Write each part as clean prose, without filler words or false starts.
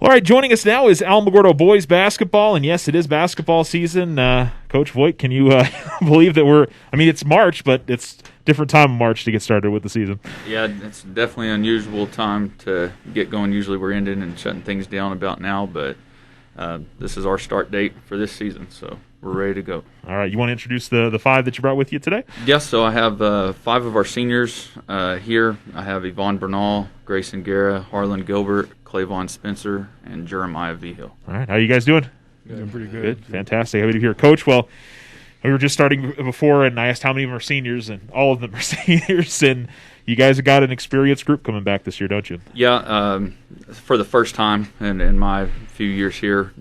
All right, joining us now is Alamogordo Boys Basketball, and yes, it is basketball season. Coach Voigt, can you believe that it's March, but it's different time of March to get started with the season? Yeah, it's definitely an unusual time to get going. Usually we're ending and shutting things down about now, but this is our start date for this season, so we're ready to go. All right, you want to introduce the five that you brought with you today? Yes, so I have five of our seniors here. I have Yvonne Bernal, Grayson Guerra, Harlan Gilbert, Clavon Spencer, and Jeremiah Vigil. All right, how are you guys doing? Doing pretty good. Fantastic. Happy to hear. Coach, well, we were just starting before, and I asked how many of them are seniors, and all of them are seniors, and you guys have got an experienced group coming back this year, don't you? Yeah, for the first time in my few years here,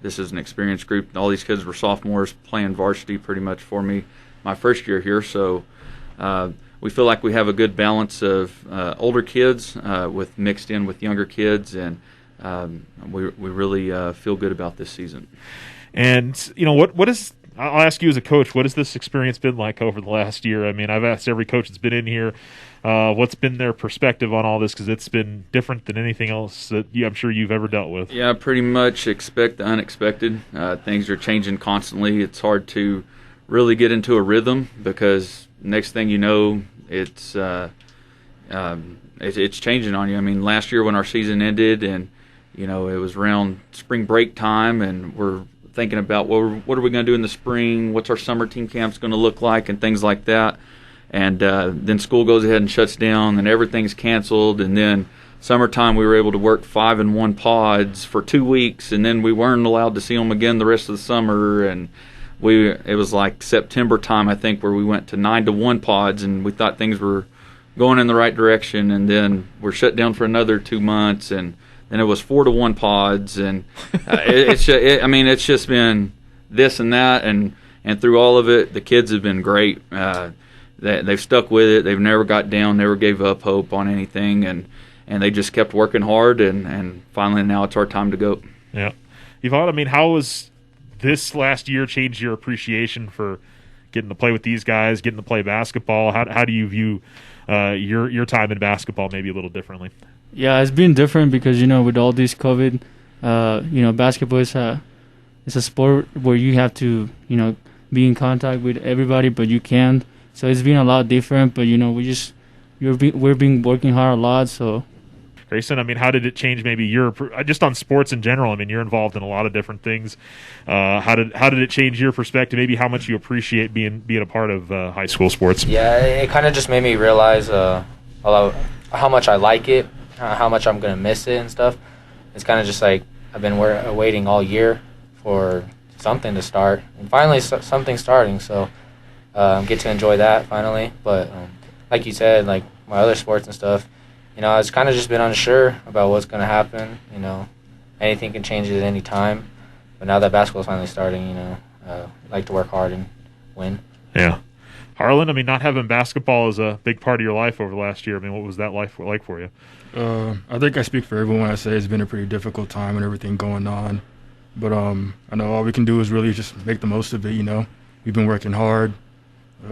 this is an experienced group. All these kids were sophomores playing varsity pretty much for me my first year here, so we feel like we have a good balance of older kids with mixed in with younger kids, and we really feel good about this season. And, you know, what is – I'll ask you as a coach, what has this experience been like over the last year? I mean, I've asked every coach that's been in here what's been their perspective on all this, because it's been different than anything else that I'm sure you've ever dealt with. Yeah, pretty much expect the unexpected. Things are changing constantly. It's hard to really get into a rhythm because next thing you know, it's changing on you. I mean, last year when our season ended and, you know, it was around spring break time and we're thinking about what are we going to do in the spring, what's our summer team camps going to look like, and things like that. And then school goes ahead and shuts down, and everything's canceled. And then summertime, we were able to work 5-in-1 pods for 2 weeks, and then we weren't allowed to see them again the rest of the summer. And it was like September time, I think, where we went to 9-to-1 pods, and we thought things were going in the right direction. And then we're shut down for another 2 months, and then it was 4-to-1 pods, and it's just been this and that, and through all of it, the kids have been great. They've stuck with it. They've never got down, never gave up hope on anything, and they just kept working hard, and finally now it's our time to go. Yeah. Yvonne, I mean, how has this last year changed your appreciation for getting to play with these guys, getting to play basketball? How do you view your time in basketball maybe a little differently? Yeah, it's been different because, you know, with all this COVID, basketball is a sport where you have to, you know, be in contact with everybody, but you can't. So it's been a lot different, but, you know, we're been working hard a lot, so. Grayson, I mean, how did it change maybe just on sports in general? I mean, you're involved in a lot of different things. How did it change your perspective, maybe how much you appreciate being a part of high school sports? Yeah, it kind of just made me realize how much I like it, how much I'm going to miss it and stuff. It's kind of just like I've been waiting all year for something to start. And finally, something's starting, so get to enjoy that finally. But like you said, like my other sports and stuff, you know, I was kind of just been unsure about what's going to happen. You know, anything can change at any time. But now that basketball's finally starting, you know, I like to work hard and win. Yeah. Harlan, I mean, not having basketball is a big part of your life over the last year. I mean, what was that life like for you? I think I speak for everyone when I say it's been a pretty difficult time and everything going on. But I know all we can do is really just make the most of it, you know. We've been working hard,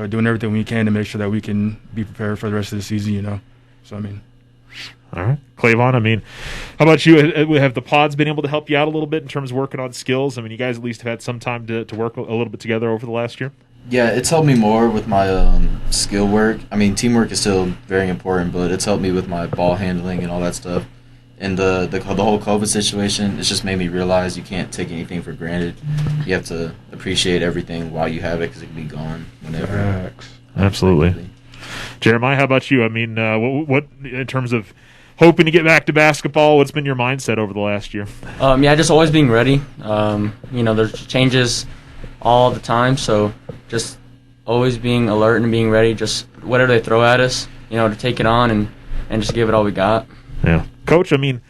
doing everything we can to make sure that we can be prepared for the rest of the season, you know. So, I mean. All right. Clavon, I mean, how about you? Have the pods been able to help you out a little bit in terms of working on skills? I mean, you guys at least have had some time to work a little bit together over the last year? Yeah, it's helped me more with my skill work. I mean, teamwork is still very important, but it's helped me with my ball handling and all that stuff. And the whole COVID situation, it's just made me realize you can't take anything for granted. You have to appreciate everything while you have it because it can be gone whenever. Absolutely. Jeremiah, how about you? I mean, what in terms of hoping to get back to basketball, what's been your mindset over the last year? Just always being ready. There's changes all the time, so just always being alert and being ready, just whatever they throw at us, you know, to take it on and just give it all we got. Yeah. Coach, I mean,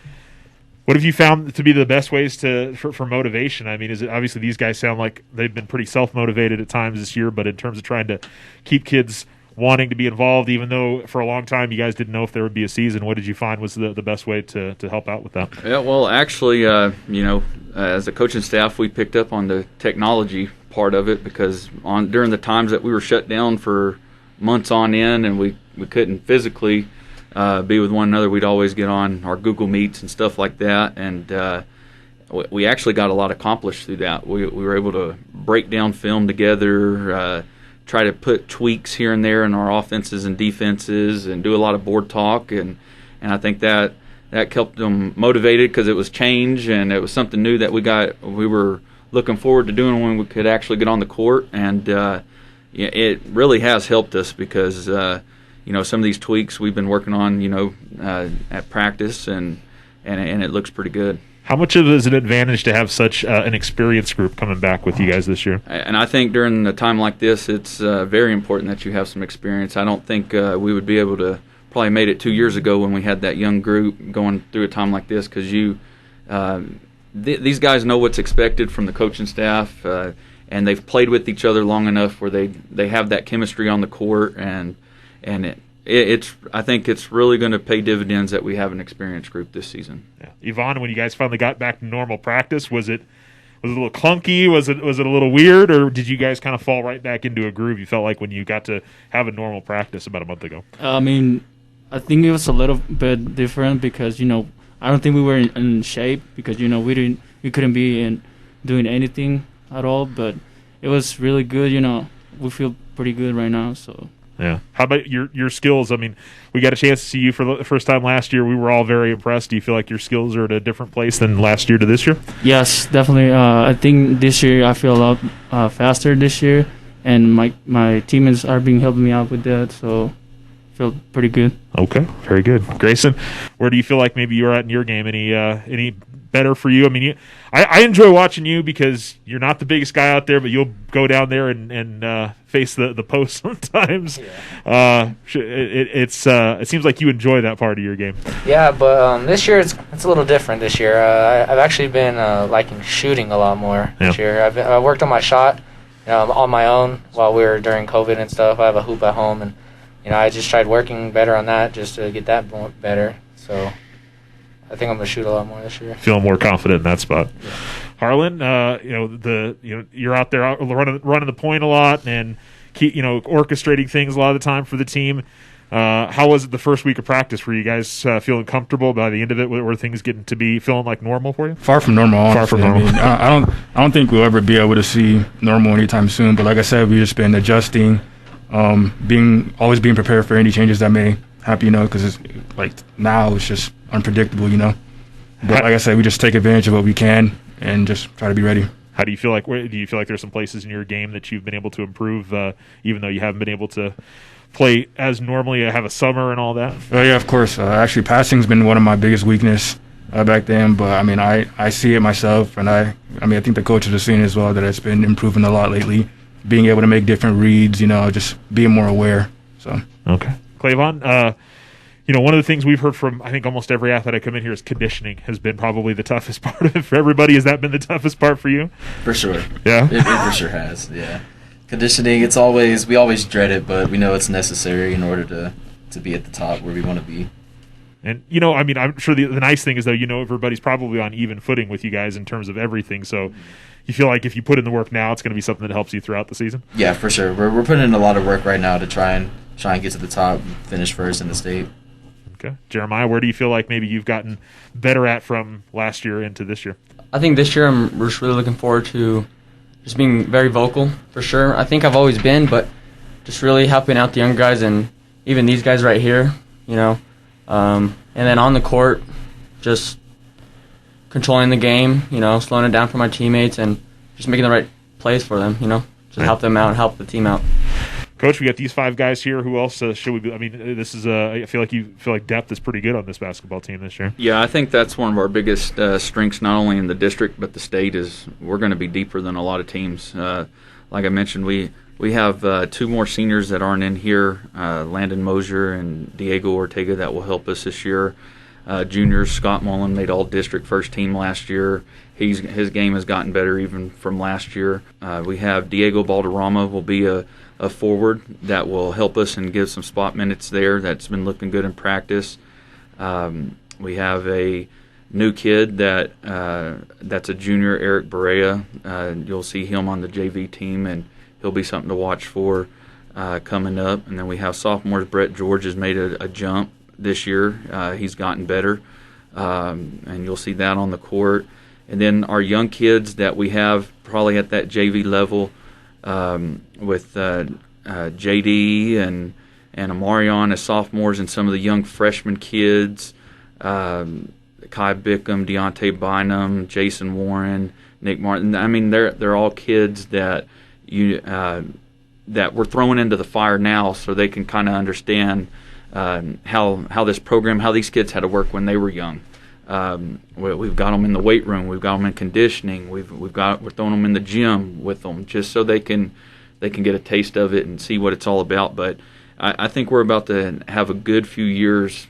what have you found to be the best ways for motivation? I mean, is it obviously these guys sound like they've been pretty self-motivated at times this year, but in terms of trying to keep kids wanting to be involved, even though for a long time you guys didn't know if there would be a season, what did you find was the best way to help out with that? Yeah, well, actually, as a coaching staff, we picked up on the technology part of it because during the times that we were shut down for months on end and we couldn't physically be with one another. We'd always get on our Google Meets and stuff like that, and we actually got a lot accomplished through that. We were able to break down film together, try to put tweaks here and there in our offenses and defenses, and do a lot of board talk, and I think that kept them motivated because it was change and it was something new that we were looking forward to doing when we could actually get on the court, and it really has helped us because some of these tweaks we've been working on at practice, and it looks pretty good. How much of it is an advantage to have such an experienced group coming back with you guys this year? And I think during a time like this, it's very important that you have some experience. I don't think we would be able to probably made it 2 years ago when we had that young group going through a time like this, because these guys know what's expected from the coaching staff, and they've played with each other long enough where they have that chemistry on the court, and I think it's really going to pay dividends that we have an experienced group this season. Yeah. Yvonne, when you guys finally got back to normal practice, was it a little clunky? Was it a little weird, or did you guys kind of fall right back into a groove you felt like when you got to have a normal practice about a month ago? I mean, I think it was a little bit different because I don't think we were in shape because we couldn't be doing anything at all, but it was really good. We feel pretty good right now, so. Yeah. How about your skills? I mean, we got a chance to see you for the first time last year. We were all very impressed. Do you feel like your skills are at a different place than last year to this year? Yes, definitely. I think this year I feel a lot faster this year, and my teammates are helping me out with that, so I feel pretty good. Okay, very good. Grayson, where do you feel like maybe you're at in your game? Any better for you? I mean, I enjoy watching you because you're not the biggest guy out there, but you'll go down there and face the post sometimes. Yeah. It seems like you enjoy that part of your game. Yeah, but this year it's a little different. This year, I've actually been liking shooting a lot more this year. I worked on my shot on my own while we were during COVID and stuff. I have a hoop at home, and I just tried working better on that just to get that better. So I think I'm gonna shoot a lot more this year. Feeling more confident in that spot. Yeah. Harlan, you're out there running the point a lot and keep orchestrating things a lot of the time for the team. How was it the first week of practice? Were you guys feeling comfortable by the end of it? Were things getting to be feeling like normal for you? Far from normal. Honestly. Far from normal. I mean, I don't think we'll ever be able to see normal anytime soon. But like I said, we've just been adjusting, always being prepared for any changes that may happen. Because it's like now it's just unpredictable. But like I said, we just take advantage of what we can and just try to be ready. How do you feel like? Do you feel like there's some places in your game that you've been able to improve, even though you haven't been able to play as normally, have a summer and all that? Yeah, of course. Actually, passing's been one of my biggest weakness back then. But I mean, I see it myself, and I think the coaches are seeing it as well that it's been improving a lot lately. Being able to make different reads, just being more aware. So okay, Clavon. One of the things we've heard from, I think, almost every athlete I come in here is conditioning has been probably the toughest part of it for everybody. Has that been the toughest part for you? For sure. Yeah? It for sure has, yeah. Conditioning, we always dread it, but we know it's necessary in order to be at the top where we want to be. And, I'm sure the nice thing is, though, everybody's probably on even footing with you guys in terms of everything. So you feel like if you put in the work now, it's going to be something that helps you throughout the season? Yeah, for sure. We're putting in a lot of work right now to try and get to the top, finish first in the state. Okay. Jeremiah, where do you feel like maybe you've gotten better at from last year into this year? I think this year I'm just really looking forward to just being very vocal, for sure. I think I've always been, but just really helping out the young guys and even these guys right here, And then on the court, just controlling the game, slowing it down for my teammates and just making the right plays for them, Just help them out and help the team out. Coach, we got these 5 guys here. Who else should we be? I mean, this is I feel like depth is pretty good on this basketball team this year. Yeah, I think that's one of our biggest strengths, not only in the district but the state. Is we're going to be deeper than a lot of teams. Like I mentioned, we have 2 more seniors that aren't in here, Landon Mosier and Diego Ortega, that will help us this year. Juniors, Scott Mullen made all-district first team last year. His game has gotten better even from last year. We have Diego Balderrama will be a forward that will help us and give some spot minutes there. That's been looking good in practice. We have a new kid that's a junior, Eric Berea. You'll see him on the JV team, and he'll be something to watch for coming up. And then we have sophomores. Brett George has made a jump this year. He's gotten better, and you'll see that on the court. And then our young kids that we have probably at that JV level with JD and Amarion as sophomores, and some of the young freshman kids, Kai Bickham, Deontay Bynum, Jason Warren, Nick Martin. I mean, they're all kids that that we're throwing into the fire now, so they can kind of understand how this program, how these kids had to work when they were young. We've got them in the weight room, we've got them in conditioning, we're throwing them in the gym with them, just so they can get a taste of it and see what it's all about. But I think we're about to have a good few years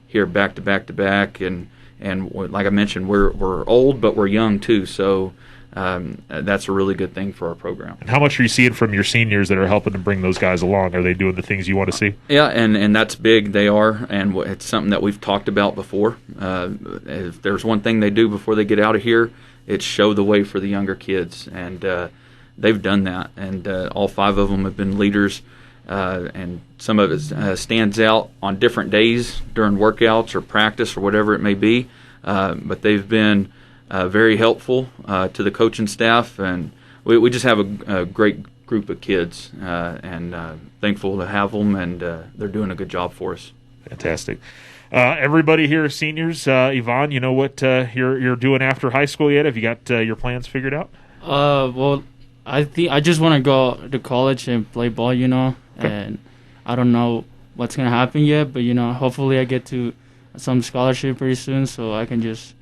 here, back to back to back, and like I mentioned, we're old, but we're young too. So that's a really good thing for our program. And how much are you seeing from your seniors that are helping to bring those guys along? Are they doing the things you want to see? Yeah, and that's big. They are, and it's something that we've talked about before. If there's one thing they do before they get out of here, it's show the way for the younger kids, and they've done that. And all 5 of them have been leaders. And some of it stands out on different days during workouts or practice or whatever it may be. But they've been very helpful to the coaching staff, and we just have a great group of kids, and thankful to have them, and they're doing a good job for us. Fantastic. Everybody here is seniors. Yvonne, you know what you're doing after high school yet? Have you got your plans figured out? Well, I think I just want to go to college and play ball, Okay. And I don't know what's going to happen yet, but, hopefully I get to some scholarship pretty soon so I can just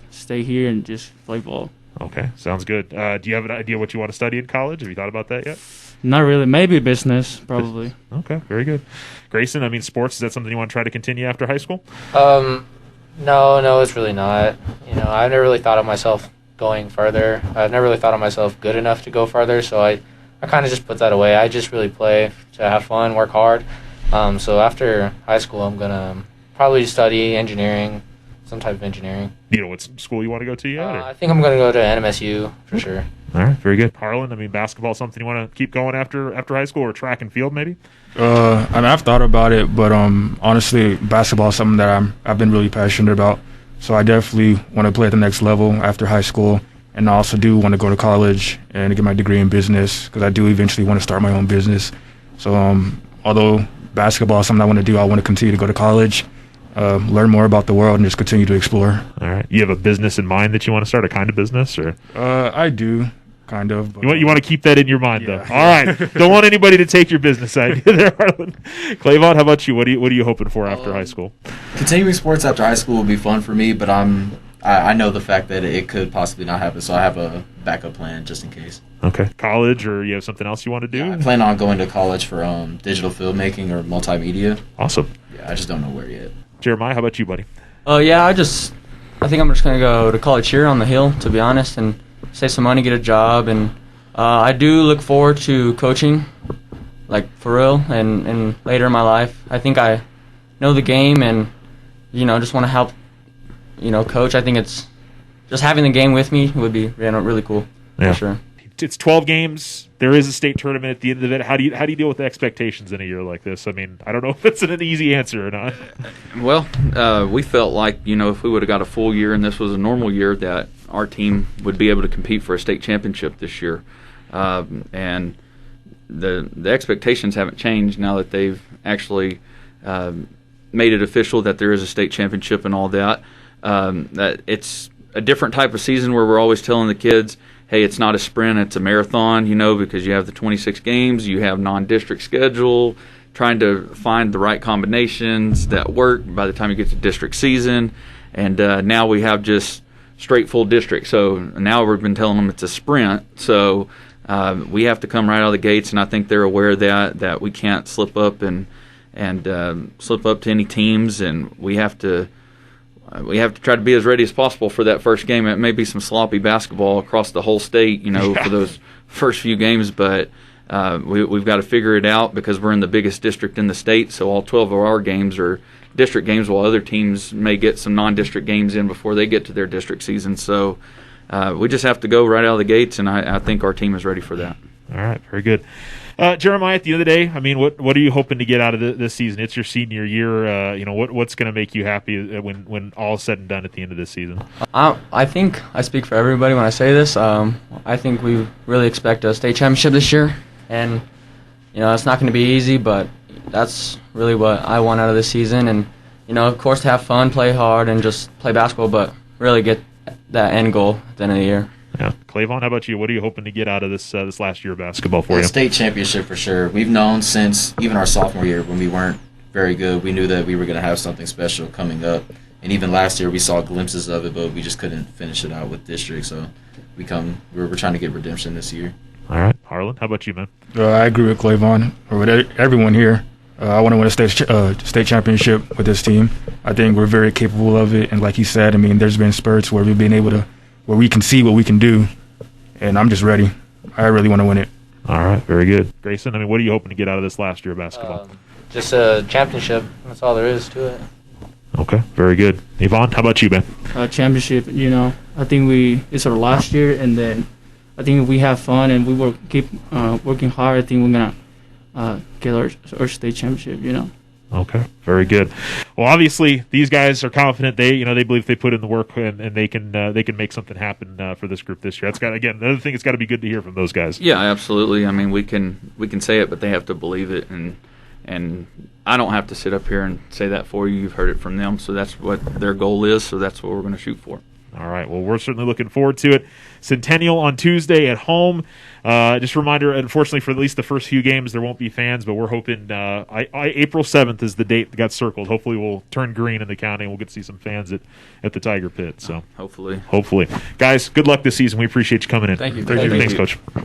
stay here and just play ball. Okay, sounds good. Do you have an idea what you want to study in college? Have you thought about that yet? Not really. Maybe business, probably. Okay, very good. Grayson, I mean, sports, is that something you want to try to continue after high school? No, it's really not. I've never really thought of myself going further. I've never really thought of myself good enough to go further, so I kind of just put that away. I just really play to have fun, work hard. So after high school, I'm going to probably study engineering, some type of engineering. Do you know what school you want to go to yet? I think I'm going to go to NMSU for sure. All right, very good. Harlan, I mean, basketball something you want to keep going after high school, or track and field maybe? I've thought about it, but honestly, basketball is something that I've been really passionate about. So I definitely want to play at the next level after high school. And I also do want to go to college and get my degree in business, because I do eventually want to start my own business. So although basketball is something I want to do, I want to continue to go to college, learn more about the world, and just continue to explore. All right. You have a business in mind that you want to start, a kind of business? Or I do, kind of. But you want to keep that in your mind, yeah. though. All right. Don't want anybody to take your business idea there, Harlan. Clayvon, how about you? What are you hoping for after high school? Continuing sports after high school would be fun for me, but I know the fact that it could possibly not happen, so I have a backup plan just in case. Okay. College, or you have something else you want to do? Yeah, I plan on going to college for digital filmmaking or multimedia. Awesome. Yeah, I just don't know where yet. Jeremiah, how about you, buddy? Yeah, I think I'm just going to go to college here on the Hill, to be honest, and save some money, get a job. And I do look forward to coaching, like for real, and later in my life. I think I know the game and, just want to help, coach. I think it's just having the game with me would be really cool, Yeah. for sure. It's 12 games. There is a state tournament at the end of it. How do you deal with the expectations in a year like this? I mean, I don't know if it's an easy answer or not. Well, we felt like, if we would have got a full year and this was a normal year, that our team would be able to compete for a state championship this year. And the expectations haven't changed now that they've actually made it official that there is a state championship and all that. That it's a different type of season where we're always telling the kids, hey, it's not a sprint, it's a marathon, because you have the 26 games, you have non-district schedule, trying to find the right combinations that work by the time you get to district season. And now we have just straight full district. So now we've been telling them it's a sprint. So we have to come right out of the gates, and I think they're aware of that we can't slip up and slip up to any teams, and we have to try to be as ready as possible for that first game. It may be some sloppy basketball across the whole state, for those first few games, but we've got to figure it out because we're in the biggest district in the state, so all 12 of our games are district games, while other teams may get some non-district games in before they get to their district season. So we just have to go right out of the gates, and I think our team is ready for that. All right, very good. Jeremiah, at the end of the day, I mean, what are you hoping to get out of this season? It's your senior year. What's going to make you happy when all is said and done at the end of this season? I think I speak for everybody when I say this. I think we really expect a state championship this year, and it's not going to be easy, but that's really what I want out of this season. And of course, to have fun, play hard, and just play basketball, but really get that end goal at the end of the year. Yeah, Clavon, how about you? What are you hoping to get out of this last year of basketball for you? State championship for sure. We've known since even our sophomore year when we weren't very good. We knew that we were going to have something special coming up. And even last year we saw glimpses of it, but we just couldn't finish it out with district. So we're trying to get redemption this year. All right, Harlan, how about you, man? I agree with Clavon, or with everyone here. I want to win a state championship with this team. I think we're very capable of it, and like he said, I mean, there's been spurts where we've been able to, where we can see what we can do, and I'm just ready. I really want to win it. All right, very good. Grayson, I mean, what are you hoping to get out of this last year of basketball? Just a championship. That's all there is to it. Okay, very good. Yvonne, how about you, man? Championship, I think it's our last year, and then I think if we have fun and we keep working hard, I think we're going to get our state championship, Okay, very good. Well, obviously, these guys are confident. They believe they put in the work and they can make something happen for this group this year. That's another thing. It's got to be good to hear from those guys. Yeah, absolutely. I mean, we can say it, but they have to believe it, and I don't have to sit up here and say that for you. You've heard it from them, so that's what their goal is. So that's what we're going to shoot for. All right. Well, we're certainly looking forward to it. Centennial on Tuesday at home. Just a reminder, unfortunately, for at least the first few games, there won't be fans, but we're hoping April 7th is the date that got circled. Hopefully, we'll turn green in the county and we'll get to see some fans at the Tiger Pit. So hopefully. Guys, good luck this season. We appreciate you coming in. Thank you. Thanks, Coach.